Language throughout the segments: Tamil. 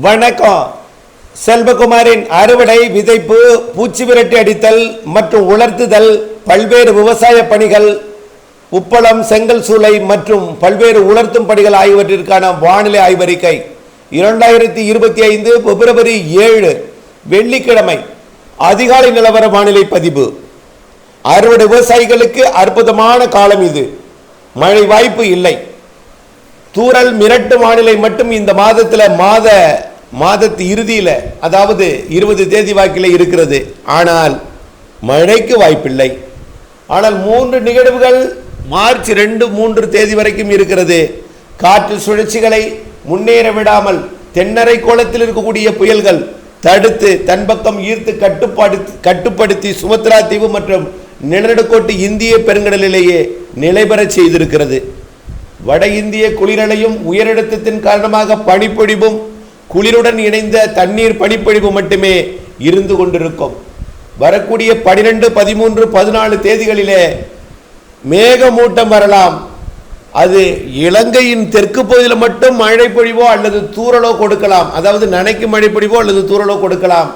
வணக்கம். செல்வகுமாரின் அறுவடை, விதைப்பு, பூச்சி விரட்டி அடித்தல் மற்றும் உலர்த்துதல், பல்வேறு விவசாய பணிகள், உப்பளம், செங்கல் சூளை மற்றும் பல்வேறு உலர்த்தும் பணிகள் ஆகியவற்றிற்கான வானிலை ஆய்வறிக்கை 2025 பிப்ரவரி 7 வெள்ளிக்கிழமை அதிகாலை நிலவர வானிலை பதிவு. அறுவடை விவசாயிகளுக்கு அற்புதமான காலம் இது. மழை வாய்ப்பு இல்லை. தூறல் மிரட்டு வானிலை மட்டும் இந்த மாதத்து இறுதியில், அதாவது 20 தேதி வாக்கில் இருக்கிறது. ஆனால் மழைக்கு வாய்ப்பில்லை. ஆனால் 3 நிகழ்வுகள் மார்ச் 2, 3 தேதி வரைக்கும் இருக்கிறது. காற்று சுழற்சிகளை முன்னேற விடாமல் தென்னரை கோலத்தில் இருக்கக்கூடிய புயல்கள் தடுத்து தன் பக்கம் ஈர்த்து கட்டுப்படுத்தி சுமத்ரா தீவு மற்றும் நிலநடுக்கோட்டு இந்திய பெருங்கடலிலேயே நிலைபெற செய்திருக்கிறது. வட இந்திய குளிரலையும் உயரழுத்தத்தின் காரணமாக பனிப்பொழிவும் குளிருடன் இணைந்த தண்ணீர் பனிப்பொழிவு மட்டுமே இருந்து கொண்டிருக்கும். வரக்கூடிய 12, 13, 14 தேதிகளிலே மேகமூட்டம் வரலாம். அது இலங்கையின் தெற்கு பகுதியில் மட்டும் மழை பொழிவோ அல்லது தூறலோ கொடுக்கலாம். அதாவது நனைக்கும் மழை பொழிவோ அல்லது தூறலோ கொடுக்கலாம்.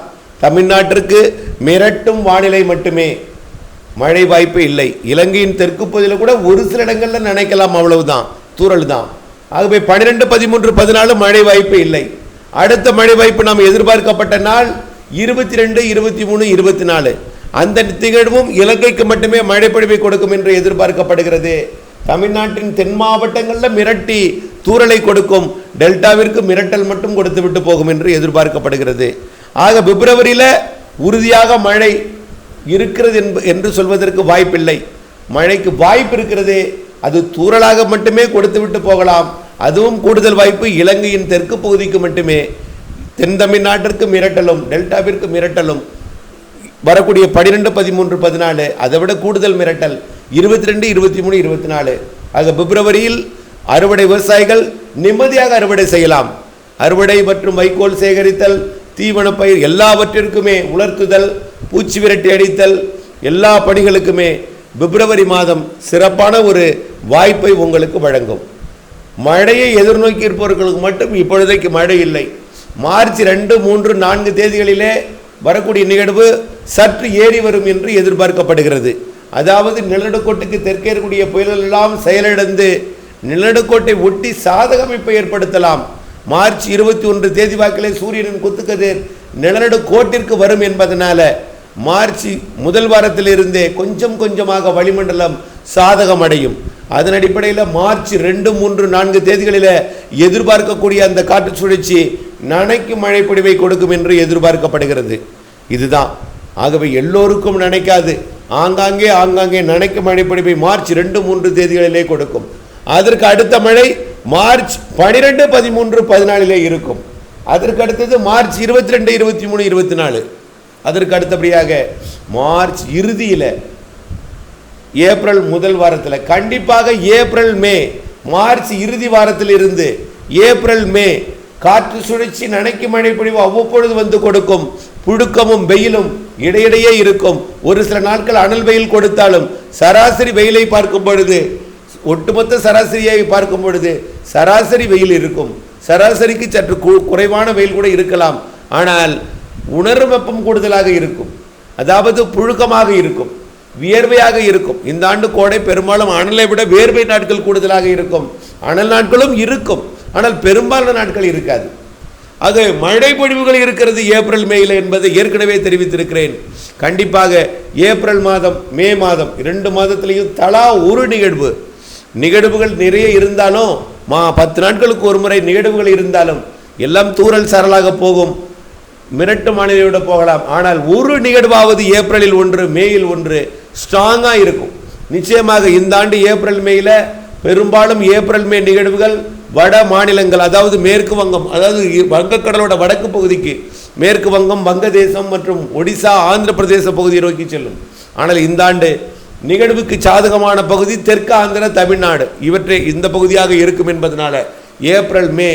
தமிழ்நாட்டிற்கு மிரட்டும் வானிலை மட்டுமே, மழை வாய்ப்பு இல்லை. இலங்கையின் தெற்கு பகுதியில் கூட ஒரு சில இடங்களில் நினைக்கலாம், அவ்வளவுதான், தூறல் தான். ஆகவே 12, 13, 14 மழை வாய்ப்பு இல்லை. அடுத்த மழை வாய்ப்பு நாம் எதிர்பார்க்கப்பட்ட நாள் 22, 23, 24. அந்த திகழ்வும் இலங்கைக்கு மட்டுமே மழை பொழிவை கொடுக்கும் என்று எதிர்பார்க்கப்படுகிறது. தமிழ்நாட்டின் தென் மாவட்டங்களில் மிரட்டி தூறலை கொடுக்கும், டெல்டாவிற்கு மிரட்டல் மட்டும் கொடுத்து விட்டு போகும் என்று எதிர்பார்க்கப்படுகிறது. ஆக பிப்ரவரியில் உறுதியாக மழை இருக்கிறது என்று சொல்வதற்கு வாய்ப்பில்லை. மழைக்கு வாய்ப்பு இருக்கிறது, அது தூறலாக மட்டுமே கொடுத்து விட்டு போகலாம். அதுவும் கூடுதல் வாய்ப்பு இலங்கையின் தெற்கு பகுதிக்கு மட்டுமே. தென் தமிழ்நாட்டிற்கு மிரட்டலும் டெல்டாவிற்கு மிரட்டலும் வரக்கூடிய 12, 13, 14, அதை விட கூடுதல் மிரட்டல் 22, 23, 24. ஆக பிப்ரவரியில் அறுவடை விவசாயிகள் நிம்மதியாக அறுவடை செய்யலாம். அறுவடை மற்றும் வைக்கோல் சேகரித்தல், தீவன பயிர் எல்லாவற்றிற்குமே, உலர்த்துதல், பூச்சி விரட்டி அடித்தல், எல்லா பணிகளுக்குமே பிப்ரவரி மாதம் சிறப்பான ஒரு வாய்ப்பை உங்களுக்கு வழங்கும். மழையை எதிர்நோக்கி இருப்பவர்களுக்கு மட்டும் இப்பொழுதைக்கு மழை இல்லை. மார்ச் 2, 3, 4 தேதிகளிலே வரக்கூடிய நிகழ்வு சற்று ஏறி வரும் என்று எதிர்பார்க்கப்படுகிறது. அதாவது நிலநடுக்கோட்டுக்கு தெற்கே இருக்கக்கூடிய புயல்கள் எல்லாம் செயலிழந்து நிலநடுக்கோட்டை ஒட்டி சாதக அமைப்பை ஏற்படுத்தலாம். மார்ச் 21 தேதி வாக்கிலே சூரியனின் குத்துக்கதிர் நிலநடுக்கோட்டிற்கு வரும் என்பதனால மார்ச் முதல் வாரத்திலிருந்தே கொஞ்சம் கொஞ்சமாக வளிமண்டலம் சாதகம் அடையும். அதன் அடிப்படையில் மார்ச் 2, 3, 4 தேதிகளில் எதிர்பார்க்கக்கூடிய அந்த காற்று சுழற்சி நனைக்கு மழை பொழிவை கொடுக்கும் என்று எதிர்பார்க்கப்படுகிறது. இதுதான். ஆகவே எல்லோருக்கும் நினைக்காது, ஆங்காங்கே நனைக்கு மழை பொழிவை மார்ச் 2, 3 தேதிகளிலே கொடுக்கும். அதற்கு அடுத்த மழை மார்ச் 12, 13, 14 இருக்கும். அதற்கு அடுத்தது மார்ச் 22, 23, 24. அதற்கு அடுத்தபடியாக மார்ச் இறுதியில், ஏப்ரல் முதல் வாரத்தில், கண்டிப்பாக ஏப்ரல் மே, மார்ச் இறுதி வாரத்தில் இருந்து ஏப்ரல் மே காற்று சுழற்சி நனைக்கு மழை பொழிவு அவ்வப்பொழுது வந்து கொடுக்கும். புழுக்கமும் வெயிலும் இடையிடையே இருக்கும். ஒரு சில நாட்கள் அனல் வெயில் கொடுத்தாலும் சராசரி வெயிலை பார்க்கும் பொழுது, ஒட்டுமொத்த சராசரியை பார்க்கும் பொழுது சராசரி வெயில் இருக்கும். சராசரிக்கு சற்று குறைவான வெயில் கூட இருக்கலாம். ஆனால் உணர்வு வெப்பம் கூடுதலாக இருக்கும். அதாவது புழுக்கமாக இருக்கும், வியர்வையாக இருக்கும். இந்த ஆண்டு கோடை பெரும்பாலும் அனலை விட வேர்வை நாட்கள் கூடுதலாக இருக்கும். அனல் நாட்களும் இருக்கும், ஆனால் பெரும்பாலான நாட்கள் இருக்காது. ஆக மழை பொழிவுகள் இருக்கிறது ஏப்ரல் மேயில் என்பதை ஏற்கனவே தெரிவித்திருக்கிறேன். கண்டிப்பாக ஏப்ரல் மாதம், மே மாதம் 2 மாதத்திலையும் தலா ஒரு நிகழ்வுகள் நிறைய இருந்தாலும் 10 நாட்களுக்கு ஒரு முறை நிகழ்வுகள் இருந்தாலும் எல்லாம் தூறல் சரலாக போகும், மிரட்டு மாநிலையோடு போகலாம். ஆனால் ஒரு நிகழ்வாவது ஏப்ரலில் 1, மேயில் 1 ஸ்ட்ராங்காக இருக்கும். நிச்சயமாக இந்த ஆண்டு ஏப்ரல் மேயில் பெரும்பாலும் ஏப்ரல் மே நிகழ்வுகள் வட மாநிலங்கள், அதாவது மேற்கு வங்கம், அதாவது வங்கக்கடலோட வடக்கு பகுதிக்கு, மேற்கு வங்கம், வங்கதேசம் மற்றும் ஒடிசா, ஆந்திர பிரதேச பகுதியை நோக்கி செல்லும். ஆனால் இந்த ஆண்டு நிகழ்வுக்கு சாதகமான பகுதி தெற்கு ஆந்திர, தமிழ்நாடு, இவற்றை இந்த பகுதியாக இருக்கும் என்பதனால ஏப்ரல் மே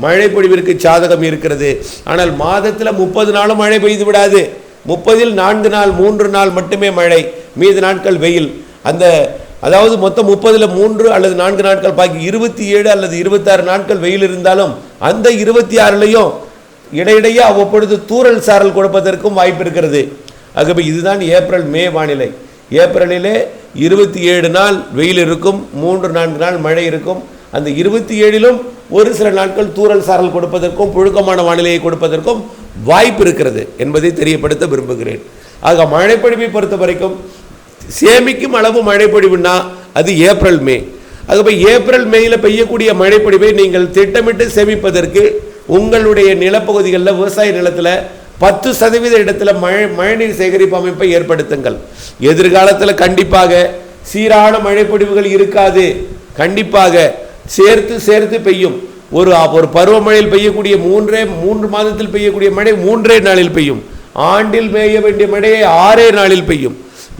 மழை பொழிவிற்கு சாதகம் இருக்கிறது. ஆனால் மாதத்தில் 30 நாளும் மழை பெய்து விடாது. 30இல் 4 நாள் 3 நாள் மட்டுமே மழை, மீது நாட்கள் வெயில். அதாவது மொத்தம் 30ல் 3 அல்லது 4 நாட்கள் பாக்கி 27 அல்லது 26 நாட்கள் வெயில் இருந்தாலும் அந்த 26லையும் இடையிடையே அவ்வப்பொழுது தூறல் சாரல் கொடுப்பதற்கும் வாய்ப்பு இருக்கிறது. ஆகவே இதுதான் ஏப்ரல் மே வானிலை. ஏப்ரலிலே 27 நாள் வெயில் இருக்கும், 3-4 நாள் மழை இருக்கும். அந்த 27லும் ஒரு சில நாட்கள் தூறல் சாரல் கொடுப்பதற்கும் புழுக்கமான வானிலையை கொடுப்பதற்கும் வாய்ப்பு இருக்கிறது என்பதை தெரியப்படுத்த விரும்புகிறேன். ஆக மழைப்பொழிவை பொறுத்த வரைக்கும் சேமிக்கும் அளவு மழைப்பொழிவுன்னா அது ஏப்ரல் மே. ஆகவே ஏப்ரல் மேயில் பெய்யக்கூடிய மழைப்பொழிவை நீங்கள் திட்டமிட்டு சேமிப்பதற்கு உங்களுடைய நிலப்பகுதிகளில் விவசாய நிலத்தில் 10% இடத்துல மழைநீர் சேகரிப்பு அமைப்பை ஏற்படுத்துங்கள். எதிர்காலத்தில் கண்டிப்பாக சீரான மழைப்பொழிவுகள் இருக்காது. கண்டிப்பாக சேர்த்து பெய்யும். ஒரு பருவமழையில் பெய்யக்கூடிய 3 மாதத்தில் பெய்யக்கூடிய மழை 3 நாளில் பெய்யும். ஆண்டில் பெய்ய வேண்டிய மழையை 6 நாளில் பெய்யும்.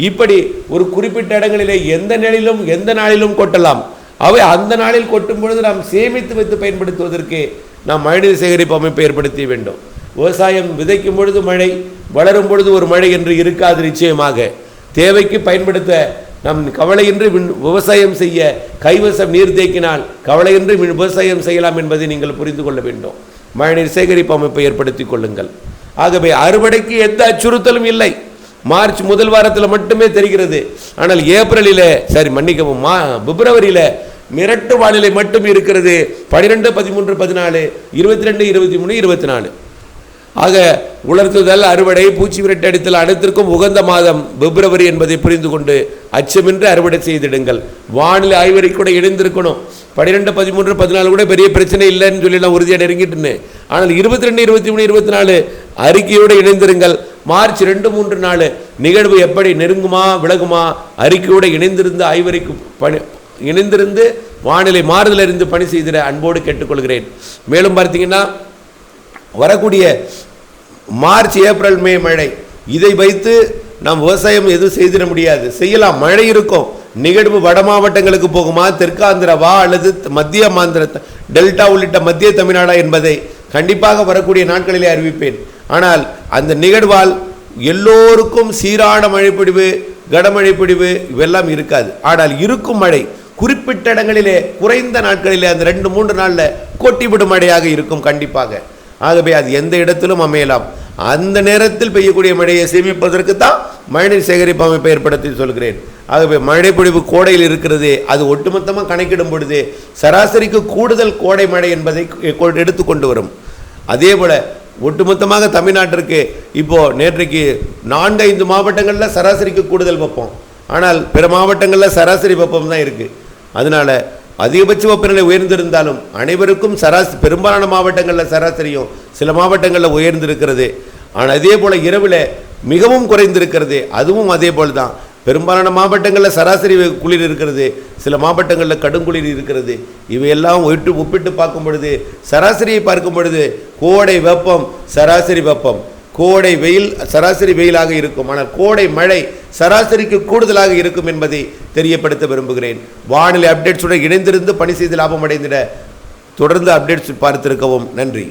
இப்படி ஒரு குறிப்பிட்ட இடங்களிலே எந்த நாளிலும் கொட்டலாம். அவை அந்த நாளில் கொட்டும் பொழுது நாம் சேமித்து வைத்து பயன்படுத்துவதற்கு நாம் மழைநீர் சேகரிப்பு அமைப்பை ஏற்படுத்த வேண்டும். விவசாயம் விதைக்கும் பொழுது மழை, வளரும் பொழுது ஒரு மழை என்று இருக்காது. நிச்சயமாக தேவைக்கு பயன்படுத்த நம் கவலையின்றி விவசாயம் செய்ய கைவசம் நீர் தேக்கினால் கவலையின்றி விவசாயம் செய்யலாம் என்பதை நீங்கள் புரிந்து கொள்ள வேண்டும். மழைநீர் சேகரிப்பு அமைப்பை ஏற்படுத்தி கொள்ளுங்கள். ஆகவே அறுவடைக்கு எந்த அச்சுறுத்தலும் இல்லை. மார்ச் முதல் வாரத்தில் மட்டுமே தெரிகிறது. ஆனால் ஏப்ரலில் பிப்ரவரியில் மிரட்டு வானிலை மட்டும் இருக்கிறது. 12, 13, 14, 22, 23, 24. ஆக உலர்த்துதல், அறுவடை, பூச்சி விரட்டு அடித்தல் அனைத்திற்கும் உகந்த மாதம் பிப்ரவரி என்பதை புரிந்து கொண்டு அச்சமின்றி அறுவடை செய்திடுங்கள். வானிலை ஆய்வறை கூட இணைந்திருக்கணும். 12, 13, 14 கூட பெரிய பிரச்சனை இல்லைன்னு சொல்லி நான் உறுதியாக நெருங்கிட்டுன்னு. ஆனால் 22, 23, 24 அறிக்கையோடு இணைந்திருங்கள். மார்ச் 2, 3 நாள் நிகழ்வு எப்படி நெருங்குமா விலகுமா அறிக்கையோடு இணைந்திருந்து ஆய்வறைக்கு இணைந்திருந்து வானிலை மாறுதலிருந்து பணி செய்திட அன்போடு கேட்டுக்கொள்கிறேன். மேலும் பார்த்தீங்கன்னா வரக்கூடிய மார்ச், ஏப்ரல், மே மழை இதை வைத்து நாம் விவசாயம் எதுவும் செய்திட முடியாது. செய்யலாம், மழை இருக்கும். நிகழ்வு வட மாவட்டங்களுக்கு போகுமா, தெற்காந்திரவா அல்லது மத்திய மாந்திர டெல்டா உள்ளிட்ட மத்திய தமிழ்நாடா என்பதை கண்டிப்பாக வரக்கூடிய நாட்களிலே அறிவிப்பேன். ஆனால் அந்த நிகழ்வால் எல்லோருக்கும் சீரான மழைப்பொழிவு, கனமழைப்பொழிவு இவெல்லாம் இருக்காது. ஆனால் இருக்கும் மழை குறிப்பிட்ட இடங்களிலே குறைந்த நாட்களிலே அந்த 2-3 நாளில் கொட்டிவிடும் மழையாக இருக்கும் கண்டிப்பாக. ஆகவே அது எந்த இடத்திலும் அமையலாம். அந்த நேரத்தில் பெய்யக்கூடிய மழையை சேமிப்பதற்கு தான் மழைநீர் சேகரிப்பு அமைப்பை ஏற்படுத்தி சொல்கிறேன். ஆகவே மழைப்பொழிவு கோடையில் இருக்கிறது. அது ஒட்டுமொத்தமாக கணக்கிடும் பொழுது சராசரிக்கு கூடுதல் கோடை மழை என்பதை எடுத்துக்கொண்டு வரும். அதே போல் ஒட்டுமொத்தமாக தமிழ்நாட்டிற்கு இப்போது நேற்றைக்கு 4-5 மாவட்டங்களில் சராசரிக்கு கூடுதல் வெப்பம். ஆனால் பிற மாவட்டங்களில் சராசரி வெப்பம் தான் இருக்குது. அதனால் அதிகபட்ச வெப்பநிலை உயர்ந்திருந்தாலும் அனைவருக்கும் பெரும்பாலான மாவட்டங்களில் சராசரியும் சில மாவட்டங்களில் உயர்ந்திருக்கிறது. ஆனால் அதே போல் இரவில் மிகவும் குறைந்திருக்கிறது. அதுவும் அதே போல் தான். பெரும்பாலான மாவட்டங்களில் சராசரி குளிர் இருக்கிறது, சில மாவட்டங்களில் கடுங்குளிர் இருக்கிறது. இவையெல்லாம் ஒப்பிட்டு பார்க்கும் பொழுது சராசரியை பார்க்கும் பொழுது கோடை வெப்பம் சராசரி வெப்பம், கோடை வெயில் சராசரி வெயிலாக இருக்கும். ஆனால் கோடை மழை சராசரிக்கு கூடுதலாக இருக்கும் என்பதை தெரியப்படுத்த விரும்புகிறேன். வானிலை அப்டேட்ஸுடன் இணைந்திருந்து பணி செய்து லாபம் அடைந்திட தொடர்ந்து அப்டேட்ஸ் பார்த்திருக்கவும் நன்றி.